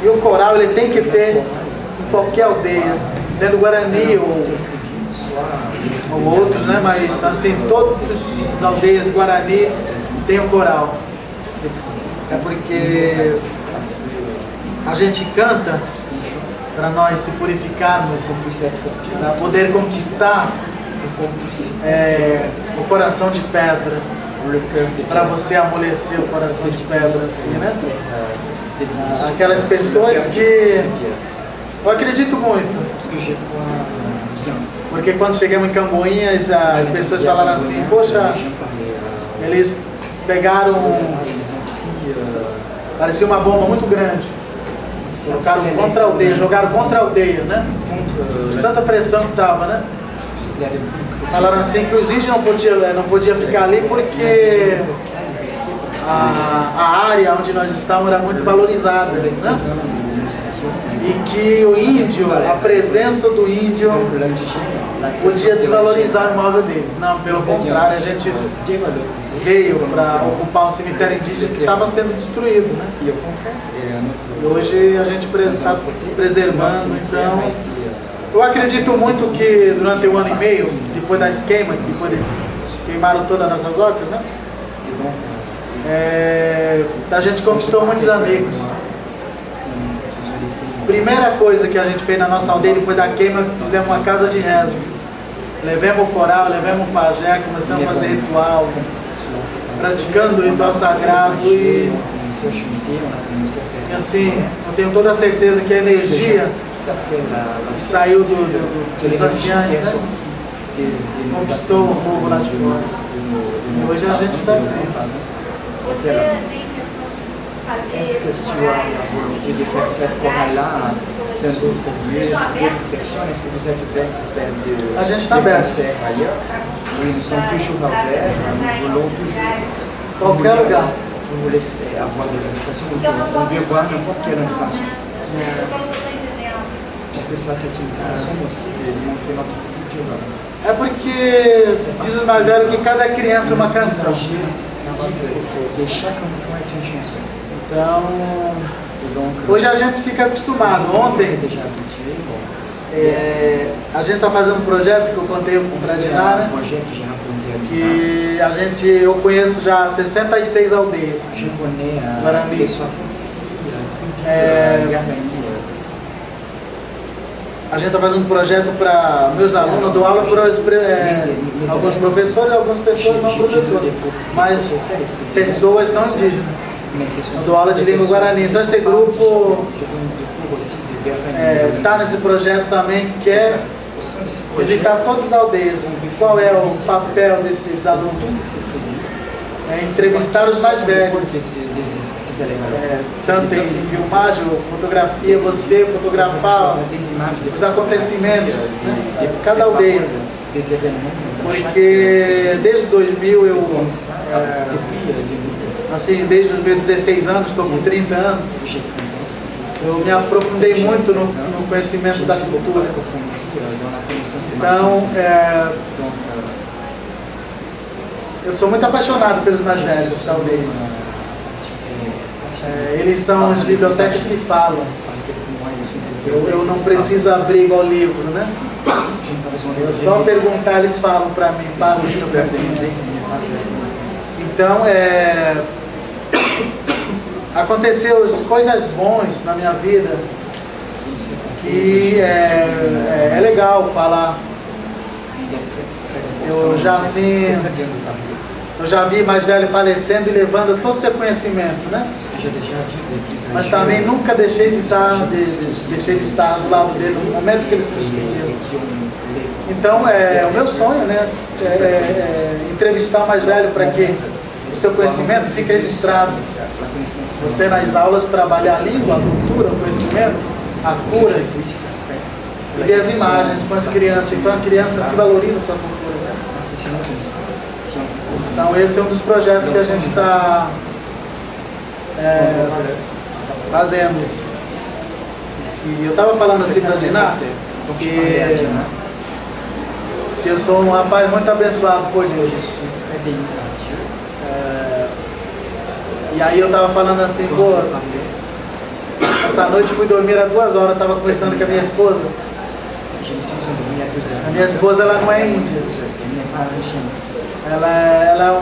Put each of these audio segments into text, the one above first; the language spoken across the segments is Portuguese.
E o coral ele tem que ter em qualquer aldeia, sendo Guarani ou outros, né? Mas assim, todas as aldeias Guarani tem o coral. É porque a gente canta para nós se purificarmos, para poder conquistar o coração de pedra, para você amolecer o coração de pedra, assim, né? Aquelas pessoas que eu acredito muito, porque quando chegamos em Camboinhas, as pessoas falaram assim: poxa, eles pegaram, parecia uma bomba muito grande, colocaram contra a aldeia, jogaram contra a aldeia, né? De tanta pressão que estava, né? Falaram assim que os índios não podiam ficar ali porque a área onde nós estávamos era muito valorizada, né? E que o índio, a presença do índio podia desvalorizar o imóvel deles. Não, pelo contrário, a gente veio para ocupar um cemitério indígena que estava sendo destruído, né? E hoje a gente está preservando. Então, eu acredito muito que durante um ano e meio, depois das queimas, depois de queimaram todas as nossas ocas, né? A gente conquistou muitos amigos. Primeira coisa que a gente fez na nossa aldeia depois da queima, fizemos uma casa de reza. Levamos o coral, levamos o pajé, começamos a fazer ritual, praticando o ritual sagrado e assim, eu tenho toda a certeza que a energia que saiu dos anciãos, né, conquistou o povo lá de fora. E hoje a gente está bem. Você tem est-ce que tu as la volonté de faire cette chorale-là dans d'autres lieux, d'autres personnes? Est-ce que vous êtes ouvert pour faire des concerts ailleurs? Oui, nous sommes toujours ouverts, nous voulons toujours. Qualquer lugar. Vous voulez avoir des invitations, on veut voir n'importe quelle invitation. Puisque ça, c'est une façon aussi de montrer notre culture. É porque diz os mais velhos que cada criança é uma canção. Que chaque enfant est une chanson. Então, hoje a gente fica acostumado. Ontem, a gente está fazendo um projeto que eu contei para a Diná, né? Que eu conheço já 66 aldeias. Guarani. A gente está fazendo um projeto para meus alunos, eu dou aula para alguns professores e algumas pessoas não professores, mas pessoas não indígenas. Eu dou aula de língua guarani. Então esse grupo está nesse projeto também, quer visitar todas as aldeias. Qual é o papel desses alunos? Entrevistar os mais velhos. Tanto em filmagem, fotografia, você fotografar os acontecimentos, né, de cada aldeia. Porque desde 2000 assim, desde os meus 16 anos, estou com 30 anos, eu me aprofundei muito no conhecimento da cultura. Então, eu sou muito apaixonado pelos mais velhos da aldeia. Eles são as bibliotecas que falam. Eu não preciso abrir igual livro, né? Eu só perguntar, eles falam para mim, passa seu pensamento. Então, aconteceu coisas boas na minha vida que é legal falar. Eu já vi mais velho falecendo e levando todo o seu conhecimento, né? Mas também nunca deixei de estar do lado dele no momento que ele se despediu. Então, o meu sonho, né, é entrevistar mais velho para que o seu conhecimento fique registrado. Você nas aulas trabalhar a língua, a cultura, o conhecimento, a cura e ver as imagens com as crianças. Então a criança se valoriza a sua cultura, né? Então esse é um dos projetos que a gente está fazendo. E eu estava falando assim para a Diná que eu sou um rapaz muito abençoado por Deus. E aí eu estava falando assim, pô, Essa noite fui dormir às 2 horas, estava conversando com a minha esposa. A minha esposa, ela não é índia. Ela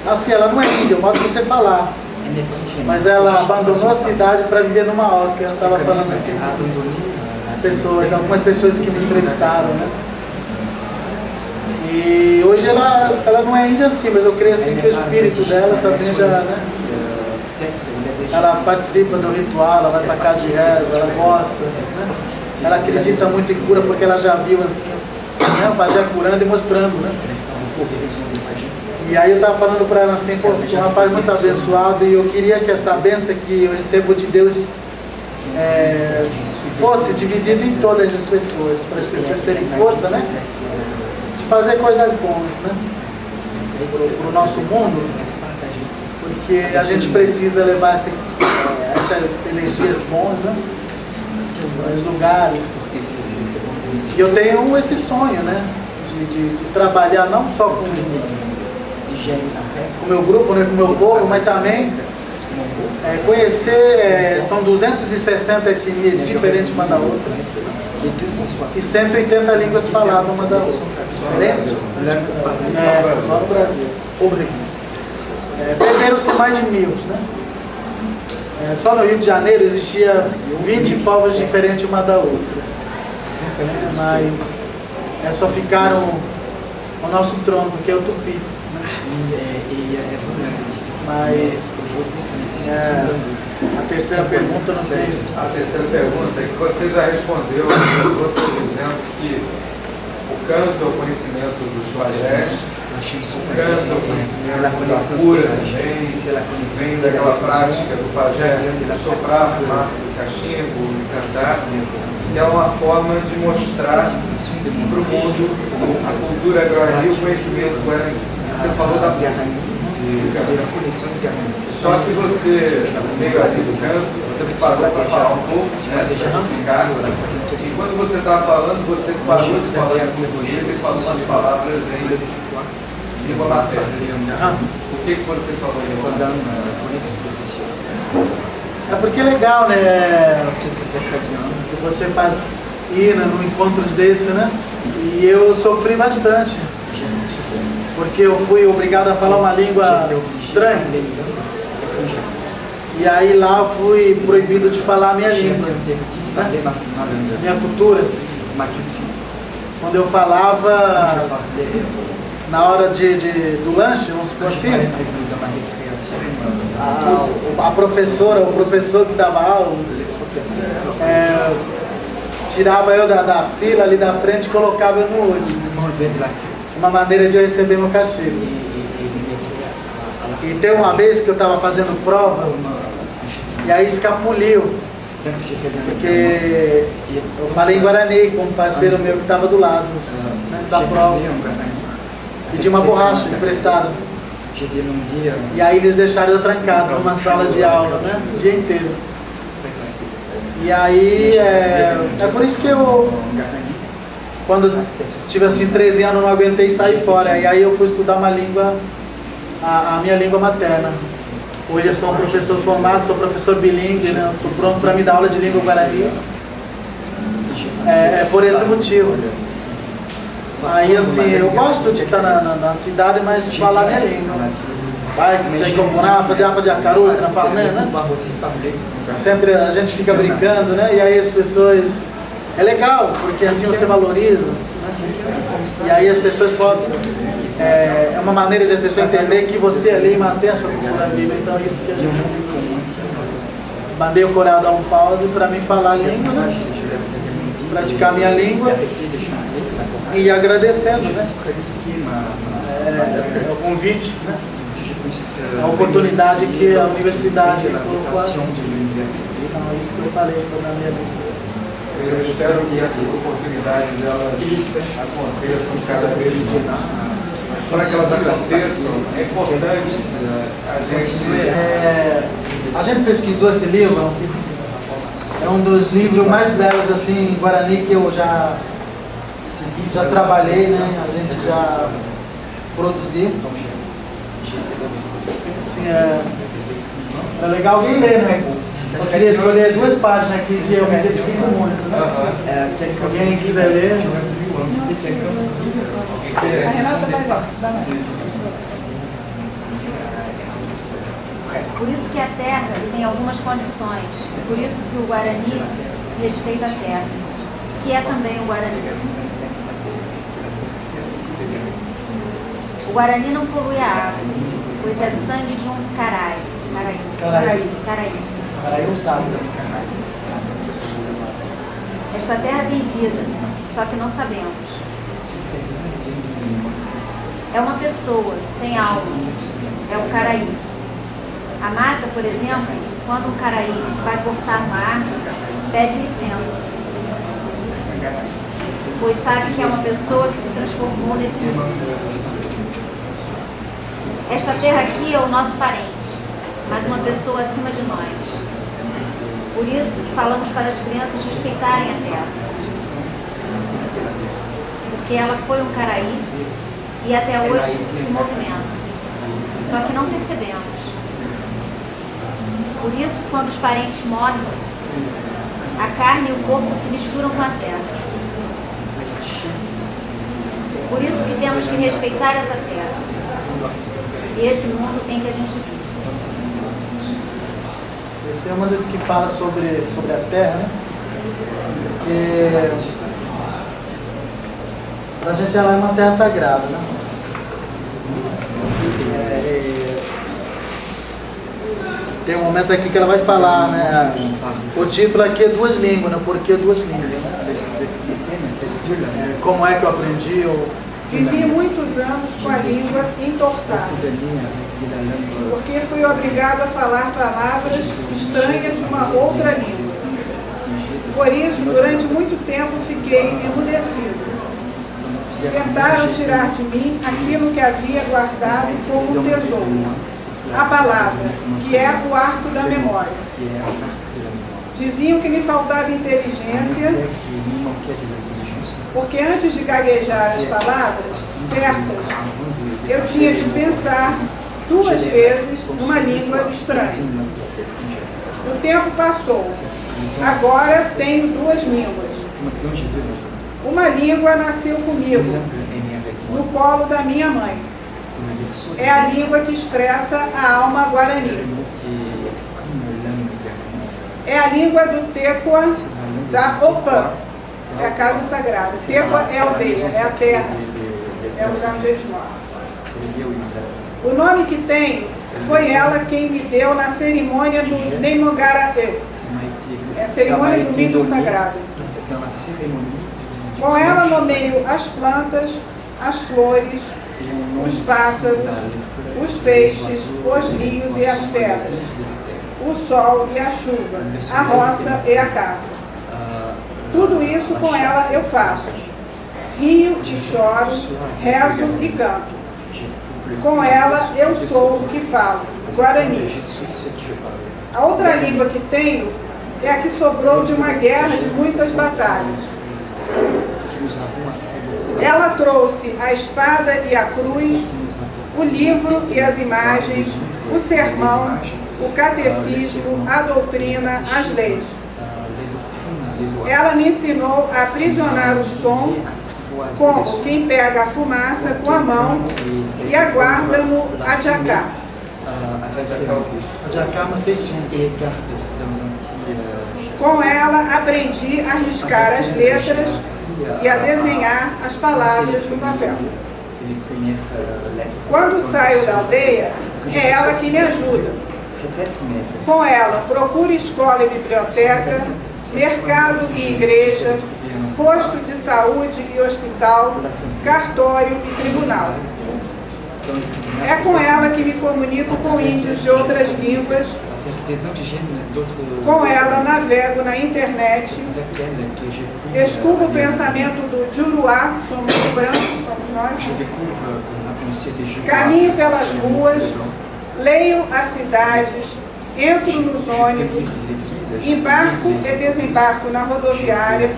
assim, ela não é índia, o modo de você falar. Mas ela abandonou a cidade para viver numa orca. Eu estava falando assim com algumas pessoas que me entrevistaram, né? E hoje ela não é índia assim, mas eu creio assim que o espírito dela também já, né? Ela participa do ritual, ela vai para casa de reza, ela gosta, né? Ela acredita muito em cura porque ela já viu assim, né? O pajé curando e mostrando, né? E aí eu estava falando para ela assim, pô, um rapaz muito abençoado e eu queria que essa bênção que eu recebo de Deus fosse dividida em todas as pessoas, para as pessoas terem força, né? De fazer coisas boas, né? Para o nosso mundo, porque a gente precisa levar essas energias boas, né? Nos lugares. E eu tenho esse sonho, né? De trabalhar não só com o meu grupo, né, com o meu povo, mas também conhecer, são 260 etnias diferentes uma da outra, e 180 línguas faladas uma da outra, diferentes, só no Brasil. Perderam-se mais de 1000, né? Só no Rio de Janeiro existia 20 povos diferentes uma da outra, mas só ficaram o nosso trono, que é o Tupi. Mas a terceira pergunta, não sei. A terceira pergunta é que você já respondeu, dizendo que o canto é o conhecimento dos pajés, o canto é o conhecimento da cura também, vem daquela prática do pajé de soprar a fumaça do cachimbo e cantar, que é uma forma de mostrar para o mundo a cultura guarani, o conhecimento guarani. Você falou da música. Só que você, no meio ali do canto, você parou para falar um pouco, né, para explicar. E quando você estava falando, você parou de falar em português e falou umas palavras em língua materna. Por que você falou em língua materna? É porque é legal, né? Que você faz ir num encontros desse, né? E eu sofri bastante. Porque eu fui obrigado a falar uma língua estranha. E aí lá eu fui proibido de falar a minha língua, né? Minha cultura. Quando eu falava na hora do lanche, vamos supor assim, a professora, o professor que dava aula, tirava eu da fila ali da frente e colocava eu no último. Uma maneira de eu receber meu castigo. E tem uma vez que eu estava fazendo prova, e aí escapuliu, porque eu falei em Guarani com um parceiro meu que estava do lado, né, da prova, pedi uma borracha emprestada. E aí eles deixaram eu trancado numa sala de aula, né, o dia inteiro. E aí, é por isso que eu... Quando tive assim 13 anos, não aguentei sair fora. E aí eu fui estudar uma língua, a minha língua materna. Hoje eu sou um professor formado, sou professor bilíngue, né? Estou pronto para me dar aula de língua guarani. É por esse motivo. Aí assim, eu gosto de estar na cidade, mas falar minha língua. Vai, né? Sempre a gente fica brincando, né? E aí as pessoas... É legal, porque assim você valoriza, né? E aí as pessoas podem... É uma maneira de a pessoa entender que você ali mantém a sua cultura viva. Então isso que a gente... Mandei o coral dar um pause para mim falar a língua, né? Praticar minha língua e agradecendo, né? É o convite, né? A oportunidade que a universidade colocou a gente. Então é isso que eu falei na minha língua. Eu espero que essas oportunidades aconteçam cada vez mais. Para que elas aconteçam, é importante a gente pesquisou esse livro. É um dos livros mais belos assim, em Guarani que eu já trabalhei, né? A gente já produziu. Assim, é legal alguém ler, né? Eu queria escolher 2 páginas aqui que eu me identifico muito, né? Alguém quiser ler? Por isso que a terra tem algumas condições, por isso que o Guarani respeita a terra, que é também o Guarani. O Guarani não polui a água, pois é sangue de um caraí. Caraí sabe. Esta terra tem vida, só que não sabemos. É uma pessoa, tem alma, é o caraí. A mata, por exemplo, quando um caraí vai cortar uma árvore, pede licença, pois sabe que é uma pessoa que se transformou nesse mundo. Esta terra aqui é o nosso parente, mas uma pessoa acima de nós. Por isso, falamos para as crianças respeitarem a terra, porque ela foi um caraí e até hoje se movimenta, só que não percebemos. Por isso, quando os parentes morrem, a carne e o corpo se misturam com a terra. Por isso que temos que respeitar essa terra e esse mundo em que a gente vive. Essa é uma das que fala sobre a terra, né? Porque pra gente ela é uma terra sagrada, né? Tem um momento aqui que ela vai falar, né? O título aqui é 2 línguas, né? Por que 2 línguas? Né? Como é que eu aprendi? Vivi muitos anos com a língua entortada, porque fui obrigado a falar palavras estranhas de uma outra língua. Por isso, durante muito tempo, fiquei emudecido. Tentaram tirar de mim aquilo que havia guardado como um tesouro, a palavra, que é o arco da memória. Diziam que me faltava inteligência, porque antes de gaguejar as palavras certas, eu tinha de pensar 2 vezes numa língua estranha. O tempo passou. Agora tenho 2 línguas. Uma língua nasceu comigo, no colo da minha mãe. É a língua que expressa a alma guarani. É a língua do Tecoa da Opã. É a casa sagrada. Tecoa é a aldeia, é a terra. É o lugar onde eles moram. O nome que tenho foi ela quem me deu na cerimônia do Neimogarateu. É a cerimônia do milho sagrado. Com ela nomeio as plantas, as flores, os pássaros, os peixes, os rios e as pedras, o sol e a chuva, a roça e a caça. Tudo isso com ela eu faço. Rio e choro, rezo e canto. Com ela eu sou o que falo, Guarani. A outra língua que tenho é a que sobrou de uma guerra de muitas batalhas. Ela trouxe a espada e a cruz, o livro e as imagens, o sermão, o catecismo, a doutrina, as leis. Ela me ensinou a aprisionar o som, como quem pega a fumaça com a mão e aguarda no adjacá. Adjacá é uma cestinha. Com ela aprendi a riscar as letras e a desenhar as palavras no papel. Quando saio da aldeia, é ela que me ajuda. Com ela, procuro escola e biblioteca, mercado e igreja, posto de saúde e hospital, cartório e tribunal. É com ela que me comunico com índios de outras línguas. Com ela navego na internet, escuto o pensamento do Juruá, somos brancos, somos nós. Caminho pelas ruas, leio as cidades, entro nos ônibus, embarco e desembarco na rodoviária,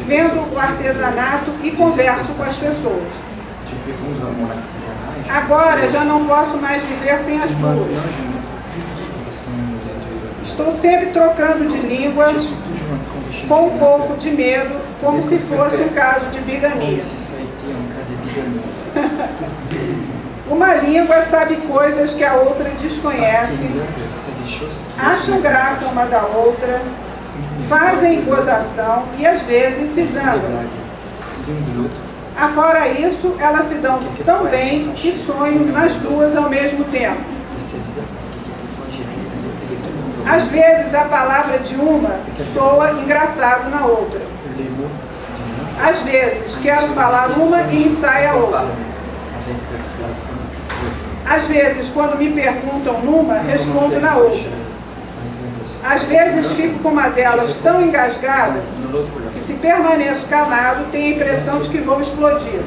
vendo o artesanato e converso com as pessoas. Agora já não posso mais viver sem as ruas. Estou sempre trocando de língua com um pouco de medo, como se fosse um caso de bigamia. Uma língua sabe coisas que a outra desconhece, acham graça uma da outra, fazem gozação e às vezes se zangam. Afora isso, elas se dão tão bem que sonham nas duas ao mesmo tempo. Às vezes a palavra de uma soa engraçado na outra. Às vezes quero falar uma e ensaio a outra. Às vezes, quando me perguntam numa, respondo na outra. Às vezes fico com uma delas tão engasgada que, se permaneço calado, tenho a impressão de que vou explodir.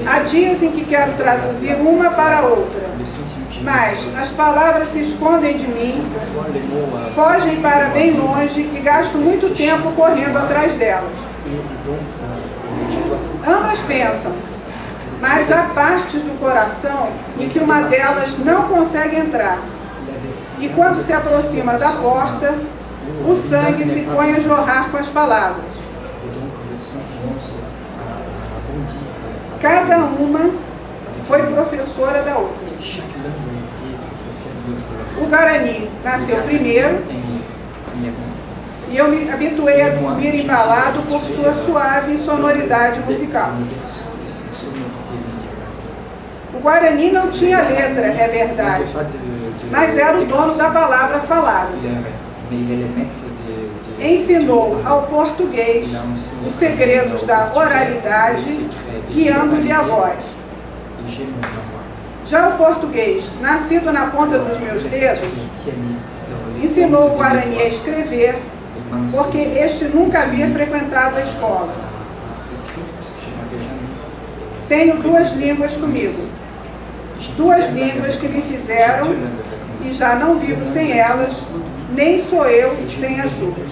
Há dias em que quero traduzir uma para a outra, mas as palavras se escondem de mim, fogem para bem longe e gasto muito tempo correndo atrás delas. Ambas pensam, mas há partes do coração em que uma delas não consegue entrar. E quando se aproxima da porta, o sangue se põe a jorrar com as palavras. Cada uma foi professora da outra. O Guarani nasceu primeiro e eu me habituei a dormir embalado por sua suave sonoridade musical. O Guarani não tinha letra, é verdade, mas era o dono da palavra falada. Ensinou ao português os segredos da oralidade, guiando-lhe a voz. Já o português, nascido na ponta dos meus dedos, ensinou o Guarani a escrever, porque este nunca havia frequentado a escola. Tenho duas línguas comigo. Duas línguas que me fizeram, e já não vivo sem elas, nem sou eu sem as duas.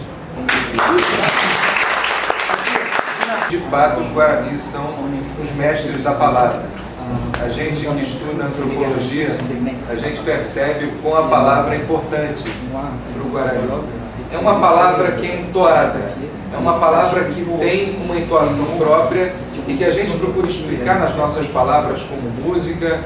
De fato, os guaranis são os mestres da palavra. A gente que estuda antropologia, a gente percebe o quão a palavra é importante para o Guarani. É uma palavra que é entoada, é uma palavra que tem uma entoação própria e que a gente procura explicar nas nossas palavras como música,